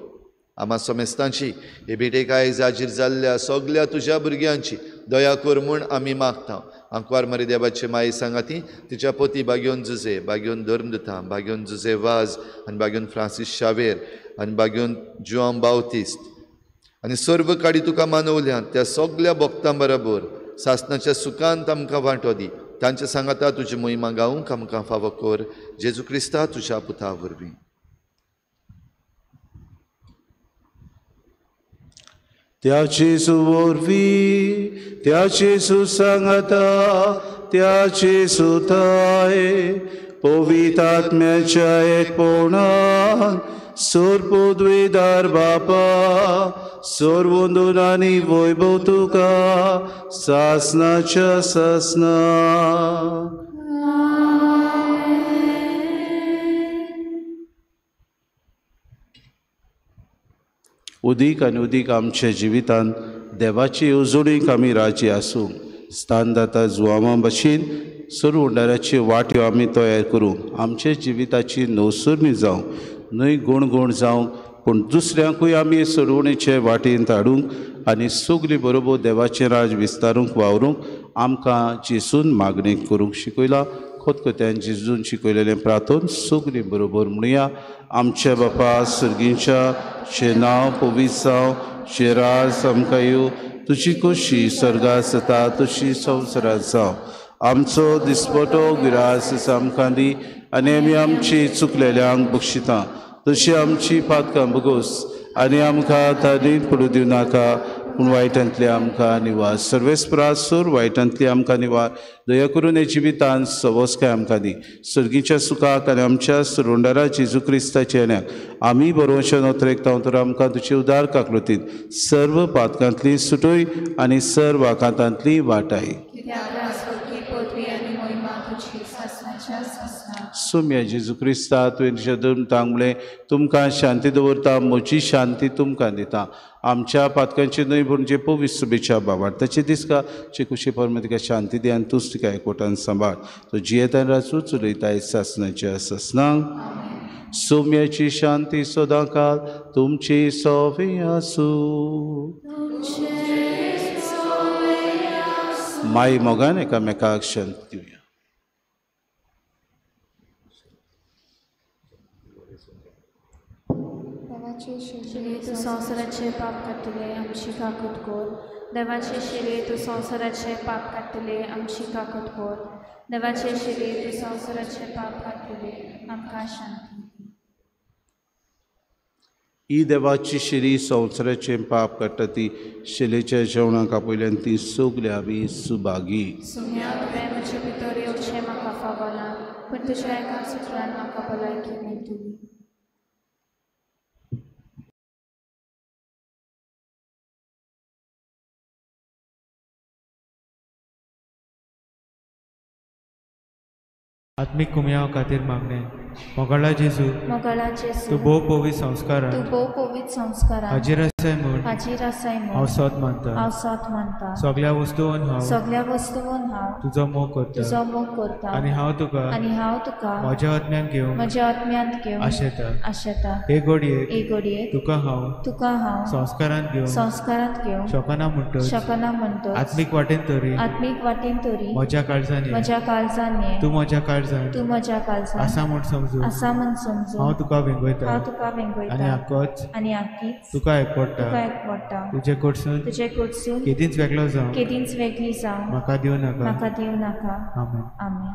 आमा समेस्तांची हे भेटेक आयज हाजीर जाल्ल्या सगळ्या तुज्या भुरग्यांची दया कर म्हूण आमी मागता. आंकवार मारी देवाचे माये सांगाती तिच्या पती बागयोन जुजे, बागयोन धर्मदता, बागयोन जुजे वाज आनी बागयोन फ्रांसीस शावेर आनी बागयोन जुआम बावतिस्त आनी सर्व काडी तुका मानवल्या त्या सगळ्या भक्तां बरोबर सासणाच्या सुखांत आमकां वांटो दी. तांच्या सांगाता तुजी महिमा गावूंक आमकां फावो कर. जेजू क्रिस्ता तुज्या पुता वरवीं. त्याची सुवरवी त्याची सुसंगता त्याची सुताय पवित्र आत्म्याच्या एकपणान सोरपोद्वेदार बापा सोरवंदून आनी वैभव तुका सासनाच्या सासना. उदीक आनी उदीक आमच्या जिवितांत देवाची येवजणीक आमी राजी आसूं. स्थान दाता जुवामा भाशेन सर्व उंडाराची वाट्यो आमी तयार करूं. आमचे जिविताची नवसुर्णी जावं न्हय गुणगुण जावं पूण दुसऱ्यांकूय आमी सोडवणेचे वाटेंत हाडूंक आनी सगलीं बरोबर देवाचें राज विस्तारूंक वावरूंक आमकां जेसून मागणी करूंक शिकयला. खतखत्यान जेजून शिकयलेलें प्रार्थन सगलीं बरोबर म्हणुया. आमच्या बापा सुर्गीच्या शे नांव पवित्र जावं शे राज आमकां येवं तुजी खोशी स्वर्गांत जाता तशी संवसारांत जावं. आमचो दिसपटो गिरास आमकां दी आनी आमी आमची चुकलेल्यांक बक्षिता तशी आमची पातकां बगोस आनी आमकां तारीत पडूं दिवं नाका पूण वायटांतले आमकां निवार. सर्वेस्परासोर वायटांतली आमकां निवार. दया करून हे जिवितांत सवस्काय आमकां दी. सर्गीच्या सुखाक आनी आमच्या सुरोंडारा जेजू क्रिस्ताच्या येण्याक आमी बरोवशें नोतरेकता तर आमकां तुजे उदार काकलुतीन सर्व पातकांतली सुटोय आनी सर्व आकांतांतली वाटाय. सोम्या जेजू क्रिस्ता तुवें तुज्या धर्मतांक म्हणलें तुमकां शांती दवरता म्हजी शांती तुमकां दिता. आमच्या पातकांचे न्हय पूण जे पवित्र शुभेच्छा बाबाड ताचे दिसका चे खुशी परमे तिका शांती दी आनी तूंच तिका एकवटान सांबाळ. तो जियेता राचू चलयताय सासणाच्या सासनांक. सोम्याची शांती सदां काल तुमची सोवे आसूं. माई मोगान एकामेकाक शांती दिवया. तू संवसाराचे पाप काडटले आमची काकूट कोर. देवाचे शिरे तू संवसाराचे पाप काडटले आमची काकूट कोर. देवाचे शिरे तू संवसाराचे पाप काडटले आमकां शांती. ही देवाची शिरी संवसाराचे पाप काडटा ती शिलेच्या जेवणाक आपयल्यान ती सगली आमी सुभागी. सुम्या तुवें म्हजे भितर येवचें म्हाका फावो ना पूण तुज्या एका सुटल्यान म्हाका भलायकी मेळटली. आत्मिक कुमयाव खातीर मागणे. मोगाळा जेजू तूं भोव पवित्र संस्कारांत हाजीर आसाय म्हूण हांव मानता. सगळ्या वस्तूंत हांव तुजो मोग करता आनी हांव तुका म्हज्या आत्म्यांत घेवन आशेता. हे घडयेक तुका हांव संस्कारांत घेवन शकना म्हणटच आत्मीक वाटेन तरी म्हज्या काळजांनी तूं म्हज्या काळजांत आसा म्हूण समजून हांव तुका वेंगयता आनी आख्खीच तुका एकवडटा. तुजे कडसून केदींच वेगळी जावं म्हाका दिवं नाका. आमेन.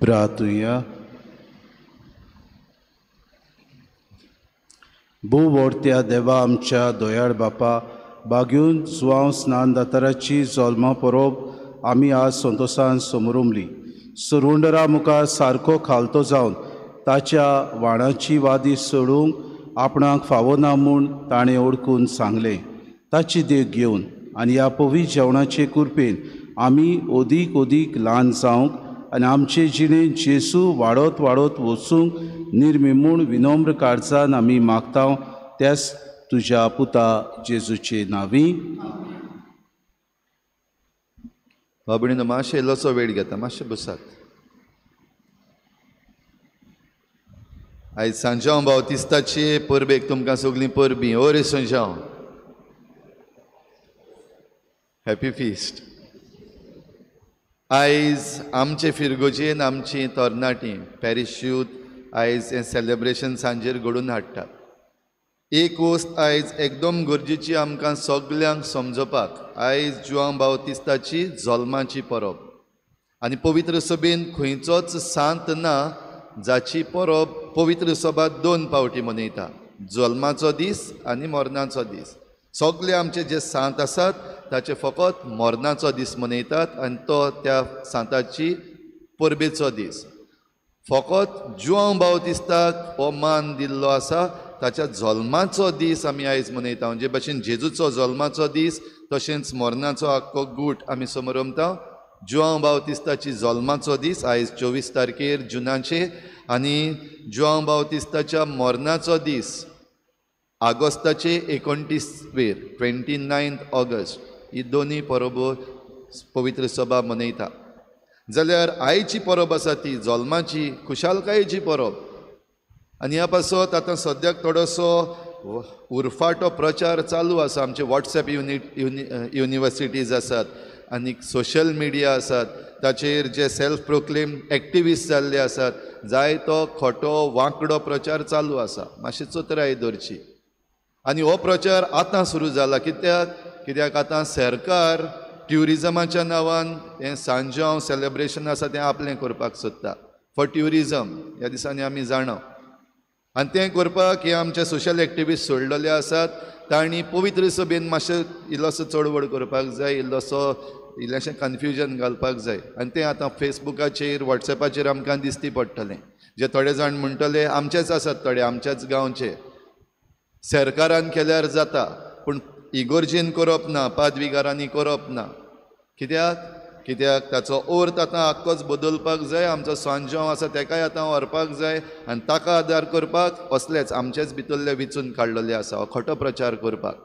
प्रार्थुया. भुवोरत्या देवा आमच्या दोयाळ बापा, बागून जुआंव स्नान दाताराची जल्मा परब आमी आज संतोशान समोरुमली. सुरुंडरा मुखार सारको खालतो जावन ताच्या वाणाची वादी सोडूंक आपणाक फावो ना म्हूण ताणें ओळखून सांगलें. ताची देख घेवन आनी ह्या पवित्र जेवणाचे कुरपेन आमी ओदीक ओदीक ल्हान जावंक आनी आमचे जिणेंत जेसू वाडत वाडत वचूंक निर्मिमूण विनम्र काळजान आमी मागता. त्याच तुज्या पुता जेजूचे नांवी. बाबडीनो मातशें इल्लोसो वेळ घेता, मातशें बसात. आयज सांजांव बावतिस्ताचे परबेक तुमकां सगलीं परबीं. ओरे सांजांव, हॅपी फिस्ट. आयज आमचे फिरगोजेन आमची तरणाटीं पॅरिश यूथ आयज हें सेलेब्रेशन सांजेर घडोवन हाडटात. एक वस्त आयज एकदम गरजेची आमकां सगल्यांक समजोवपाक. आयज जुआंव बावतिस्ताची जल्माची परब आनी पवित्र सभेन खंयचोच सांत ना जाची परब पवित्र सभा 2 फावटी मनयता. जल्माचो दीस आनी मरणाचो दीस. सगळे आमचे जे सांत आसात ताचे फकत मरणाचो दीस मनयतात आनी तो त्या सांताची परबेचो दीस. फकत जुआंव बावतिस्ताक हो मान दिल्लो आसा. ताच्या जल्माचो दीस आमी आयज मनयता. म्हणजे भशेन जेजूचो जल्माचो दीस तशेंच मरणाचो आख्खो गूट आमी समरमता. जुआंव बावतिस्ताची जल्माचो दीस आयज 24 तारखेर जुनाचे आनी जुआंव बावतिस्ताच्या मरणाचो दीस आगोस्ताचे 29 29 ऑगस्ट. ही दोनी परबो पवित्र सभा मनयता. जाल्यार आयची परब आसा ती जल्माची खुशालकायेची परब. आनी ह्या पासत आतां सद्याक थोडोसो उरफाटो प्रचार चालू आसा. आमचे वॉट्सॅप युनिवर्सिटीज आसात आनी सोशल मिडिया आसात. ताचेर जे सेल्फ प्रोक्लेम एक्टिविस्ट जाल्ले आसात, जाय तो खोटो वांकडो प्रचार चालू आसा. मातशी चोतराय धरची. आनी हो प्रचार आतां सुरू जाला. कित्याक आतां सरकार ट्युरिजमाच्या नांवान हें सांजांव सेलेब्रेशन आसा तें आपलें करपाक सोदता फॉर ट्युरिजम. ह्या दिसांनी आमी जाणा आनी तें करपाक हे आमचे सोशल एक्टिविस्ट सोडलेले आसात. तांणी पवित्र सभेन मातशें इल्लोसो चडवड करपाक जाय, इल्लेशें कन्फ्युजन घालपाक जाय. आनी तें आतां फेसबुकाचेर वॉट्सॅपाचेर आमकां दिसती पडटलें. जे थोडे जाण म्हणटले आमचेच आसात, थोडे आमच्याच गांवचे, सरकारान केल्यार जाता पूण इगोर्जेन करप ना, पादविकारांनी करप ना. कित्याक ताचो अर्थ आतां आख्खोच बदलपाक जाय. आमचो सांजांव आसा तेकाय आतां व्हरपाक जाय आनी ताका आदार करपाक असलेच आमचेच भितरले विचून काडलेले आसा हो खोटो प्रचार करपाक.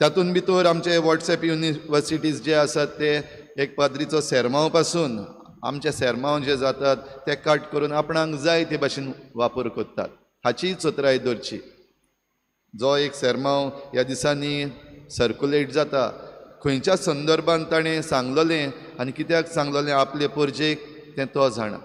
तातूंत भितर आमचे वॉट्सॅप युनिवर्सिटीज जे आसात ते एक पाद्रीचो सेरमांव पासून आमचे सेरमांव जे जातात ते कट करून आपणाक जाय ते भाशेन वापर करतात. हाची चोतराय धरची. जो एक सेरमांव ह्या दिसांनी सर्कुलेट जाता, खंयच्या संदर्भान ताणें सांगलेलें आनी कित्याक सांगलेलें आपले परजेक तें तो जाणा.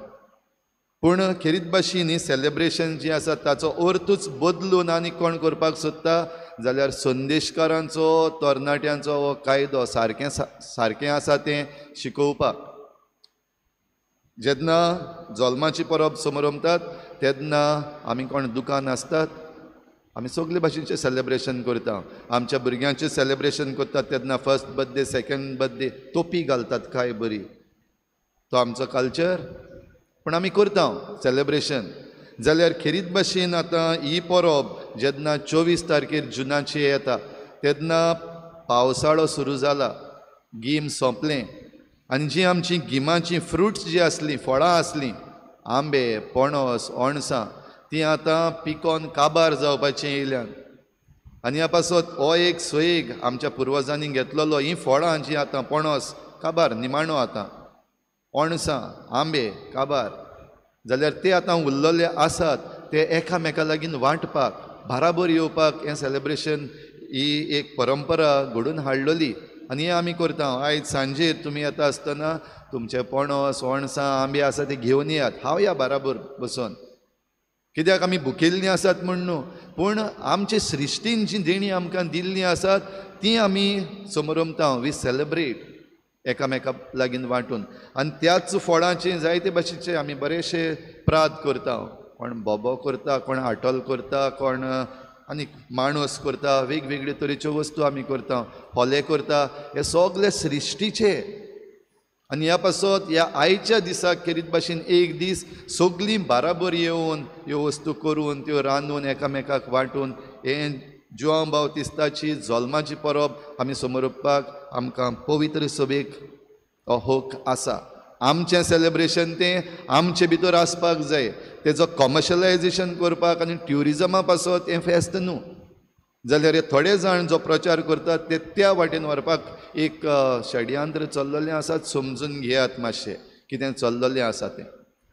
पूण खेरीत भाशेन ही सेलेब्रेशन जी आसा ताचो अर्थूच बदलून आनी कोण करपाक सोदता जाल्यार संदेशकारांचो तरणाट्यांचो हो कायदो सारकें आसा तें शिकोवपाक. जेन्ना जल्माची परब समरमतात तेन्ना आमी कोण दुकान आसतात, आमी सगळे भाशेचें सेलेब्रेशन करता. आमच्या भुरग्यांचें सेलेब्रेशन करतात तेन्ना फर्स्ट बर्थडे, सेकंड बर्थडे टोपी घालतात काय बरी. तो आमचो कल्चर, पूण आमी करता सेलेब्रेशन. जाल्यार खेरीत भाशेन आतां ही परब जेन्ना 24 तारखेर जुनाची येता तेन्ना पावसाळो सुरू जाला, गीम सोंपलें आनी जी आमची गिमाची फ्रुट्स जी आसलीं, फळां आसलीं, आंबे, पणस, अणसां, ती आतां पिकोन काबार जावपाचें येयल्यान. आनी ह्या पासत हो एक सयेग आमच्या पुर्वजांनी घेतलेलो. ही फळां जी आतां पणस काबार, निमाणो आतां, अणसां, आंबे काबार, जाल्यार ते आतां उरलेले आसात ते एकामेका लागीं वांटपाक, बाराबर येवपाक हें सेलेब्रेशन ही एक परंपरा घडून हाडलेली. आनी हें आमी करता. आयज सांजेर तुमी येता आसतना तुमचे पणस, अणसां, आंबे आसा ते घेवन येयात, हांवया बाराबर बसून. कित्याक आमी भुकेल्लीं आसात म्हूण न्हू, पूण आमचे सृश्टीन जी देणी आमकां दिल्लीं आसात ती आमी समरमता. We celebrate. एकामेका लागीं वांटून आनी त्याच फळांची जायते भाशेचे आमी बरेशे प्राद करता कोण बोबो करता कोण आटोल करता कोण आनी माणूस करता वेगवेगळे तरेच्यो वस्तू आमी करता होले करता हे सगळे सृश्टीचे आनी ह्या पासत ह्या आयच्या दिसाक खेरीत भाशेन एक दीस सगळीं बाराबर येवन ह्यो वस्तू करून त्यो रांदून एकामेकाक वांटून हे जुआंव बावतिस्ताची जल्माची परब आमी समोरपाक आमकां पवित्र सभेक होक आसा आमचें सेलेब्रेशन तें आमचे भितर आसपाक जाय तेजो कमर्शलायजेशन करपाक आनी ट्युरिजमा पासत हें फेस्त न्हू जाल्यार हे थोडे जाण जो प्रचार करतात ते त्या वाटेन व्हरपाक एक षड्यंत्र चल्ललें आसात समजून घेयात मातशें कितें चल्ललें आसा तें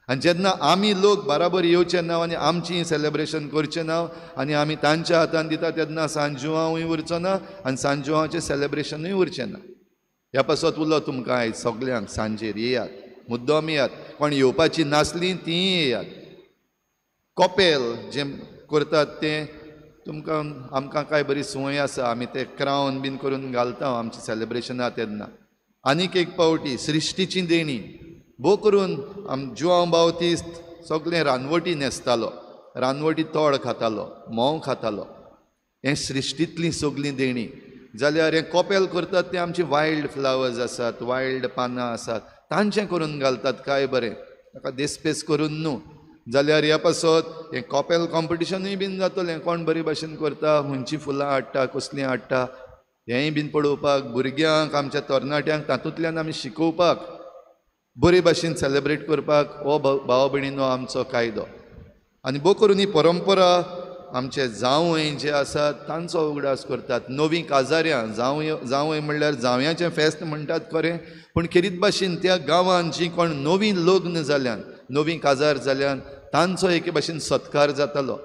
आनी जेन्ना आमी लोक बराबर येवचे ना आनी आमची सेलेब्रेशन करचें ना आनी आमी तांच्या हातान दिता तेन्ना सांजुआंवूय उरचो ना आनी सांजुआंवचें सेलेब्रेशनूय उरचें ना ह्या पासत उलो तुमकां आयज सगल्यांक सांजेर येयात मुद्दम येयात कोण येवपाची नासलीं तींय येयात कॉपेल जें करतात तें तुमकां आमकां काय बरी संवय आसा आमी ते क्रावन बीन करून घालता आमची सेलेब्रेशनां तेन्ना आनीक एक पावटी सृश्टीची देणी भोव करून जुआंव बावतिस्त सगळें रानवटी न्हेसतालो रानवटी तोड खातालो म्होंव खातालो हें सृश्टींतली सगळीं देणी जाल्यार हें कॉपेल करतात ते आमचे वायल्ड फ्लावर्स आसात वायल्ड पानां आसात तांचें करून घालतात काय बरें ताका देस्पेस करून न्हू जाल्यार ह्या पासत हें कॉपेल कॉम्पिटिशनूय बीन जातलें कोण बरे भाशेन करता खंयचीं फुलां हाडटा कसलीं हाडटा हेंय बीन पळोवपाक भुरग्यांक आमच्या तरणाट्यांक तातूंतल्यान आमी शिकोवपाक बरे भाशेन सेलेब्रेट करपाक हो भाव भयणीनो आमचो कायदो आनी भोव करून ही परंपरा आमचे जावय जे आसात तांचो उगडास करतात नवीं काजाऱ्यां जावय म्हणल्यार जावयाचें फेस्त म्हणटात खरें पूण खेरीत भाशेन त्या गांवांत जीं कोण नवीं लग्न जाल्यान नवीं काजार जाल्यान तांचो एके भाशेन सत्कार जातालो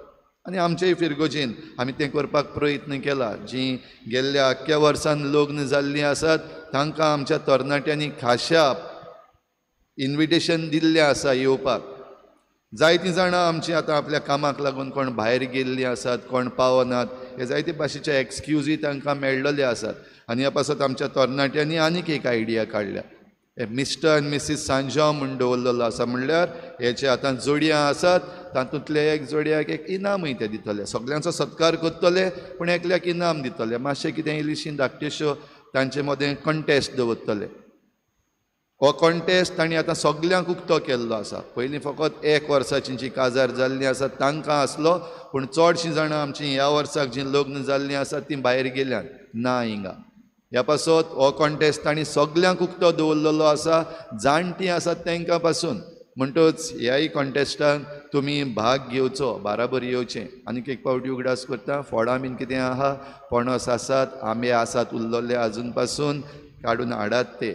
आनी आमचेय फिरगोजेन आमी तें करपाक प्रयत्न केला जीं गेल्ल्या आख्ख्या वर्सान लग्न जाल्लीं आसात तांकां आमच्या तरणाट्यांनी खाशा इन्विटेशन दिल्लें आसा येवपाक जायतीं जाणां आमची आतां आपल्या कामाक लागून कोण भायर गेल्लीं आसात कोण पावनात हे जायते भाशेचे एक्सक्यूजूय तांकां मेळ्ळले आसात आनी ह्या पासत आमच्या तरणाट्यांनी आनीक एक आयडिया काडल्या हे मिस्टर आनी मिसीस सांजाव म्हूण दवरलेलो आसा म्हणल्यार हेचे आतां जोडयां आसात तातूंतले एक जोडयाक एक इनामूय ते दितले सगळ्यांचो सत्कार करतले पूण एकल्याक इनाम दितले मातशें कितें इल्लीशीं धाकट्योश्यो तांचे मदें कंटेस्ट दवरतले हो कॉन्टेस्ट तांणी आतां सगल्यांक उक्तो केल्लो आसा पयलीं फकत 1 वर्साचीं जीं काजार जाल्लीं आसात तांकां आसलो पूण चडशीं जाणां आमचीं ह्या वर्साक जीं लग्न जाल्लीं आसात तीं भायर गेल्यात ना हिंगा ह्या पासत हो कॉन्टेस्ट तांणी सगल्यांक उक्तो दवरलेलो आसा जाणटीं आसात तांकां पासून म्हणटच ह्याय कॉन्टेस्टान तुमी भाग घेवचो बाराबर येवचें आनीक एक पावटी उगडास करता फळां बीन कितें आहा पणस आसात आंबे आसात उरलेले आजून पासून काडून हाडात ते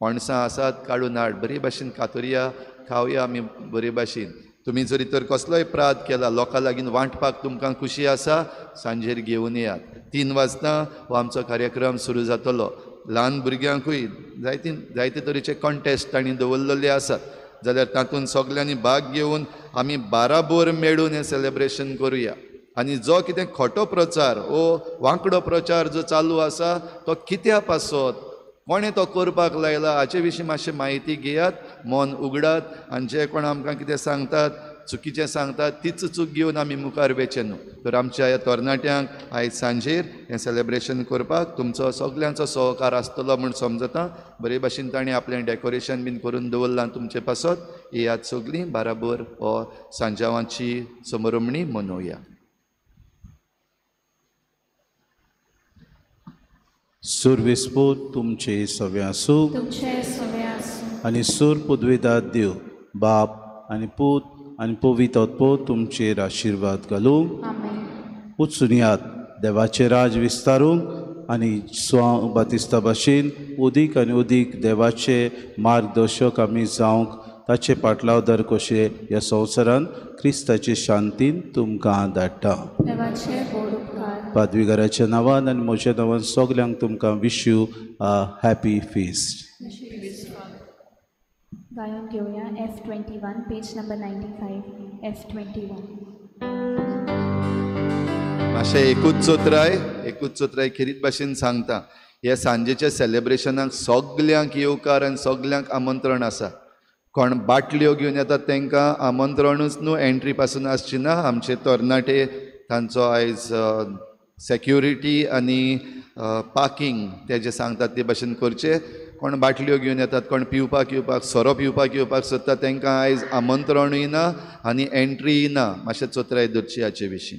पणसां आसात काडून हाड बरे भाशेन कातुरया खावया आमी बरे भाशेन तुमी जरी तर कसलोय प्राद केला लोकां लागीं वांटपाक तुमकां खुशी आसा सांजेर घेवन येयात 3 वाजता हो आमचो कार्यक्रम सुरू जातलो ल्हान भुरग्यांकूय जायते तरेचे कॉन्टेस्ट तांणी दवरलेले आसात जाल्यार तातूंत सगल्यांनी भाग घेवन आमी बाराबर मेळून हें सेलेब्रेशन करुया आनी जो कितें खोटो प्रचार वांकडो प्रचार जो चालू आसा तो कित्या पासत कोणें तो करपाक लायला हाचे विशीं मातशें म्हायती घेयात मन उगडात आनी जे कोण आमकां कितें सांगतात चुकीचें सांगतात तीच चूक घेवन आमी मुखार वचचें न्हू तर आमच्या ह्या तरणाट्यांक आयज सांजेर हें सेलेब्रेशन करपाक तुमचो सगल्यांचो सहकार आसतलो म्हूण समजता बरे भाशेन ताणें आपलें डेकोरेशन बीन करून दवरलां तुमचे पासत येयात सगलीं बाराबर हो सांजावाची समारंभणी मनोवया सुरविस्पूत तुमचे सव्या सूख आनी सूर पुदविदाद दिव बाप आनी पूत आनी पवित्र तुमचेर आशिर्वाद घालूंक उचून यात देवाचें राज विस्तारूंक आनी जुआंव बातिस्ता भाशेन उदीक आनी उदीक देवाचे मार्गदर्शक आमी जावंक ताचे पाटलावदार कशे ह्या संवसारांत क्रिस्ताचे शांतीन तुमकां धाडटा पादवीगाराच्या नांवान आनी म्हज्या नांवान सगल्यांक तुमकां wish you a happy feast गायन घेवया F21 पेज नंबर 95 F21 मातशें एकूच चोत्राय खेरीत भाशेन सांगता हे सांजेच्या सेलेब्रेशनाक सगल्यांक येवकार आनी सगल्यांक आमंत्रण आसा. कोण बाटल्यो घेवन येतात तांकां आमंत्रणूच न्हू, एंट्री पासून आसची ना. आमचे तरणाटे तांचो आयज सेक्युरिटी आनी पार्किंग तेजे सांगतात ते भाशेन करचे. कोण बाटल्यो घेवन येतात, कोण पिवपाक सोरो पिवपाक सोदता तांकां आयज आमंत्रणूय ना आनी एंट्रीय ना. मातशें चोत्राय धरची हाचे विशीं.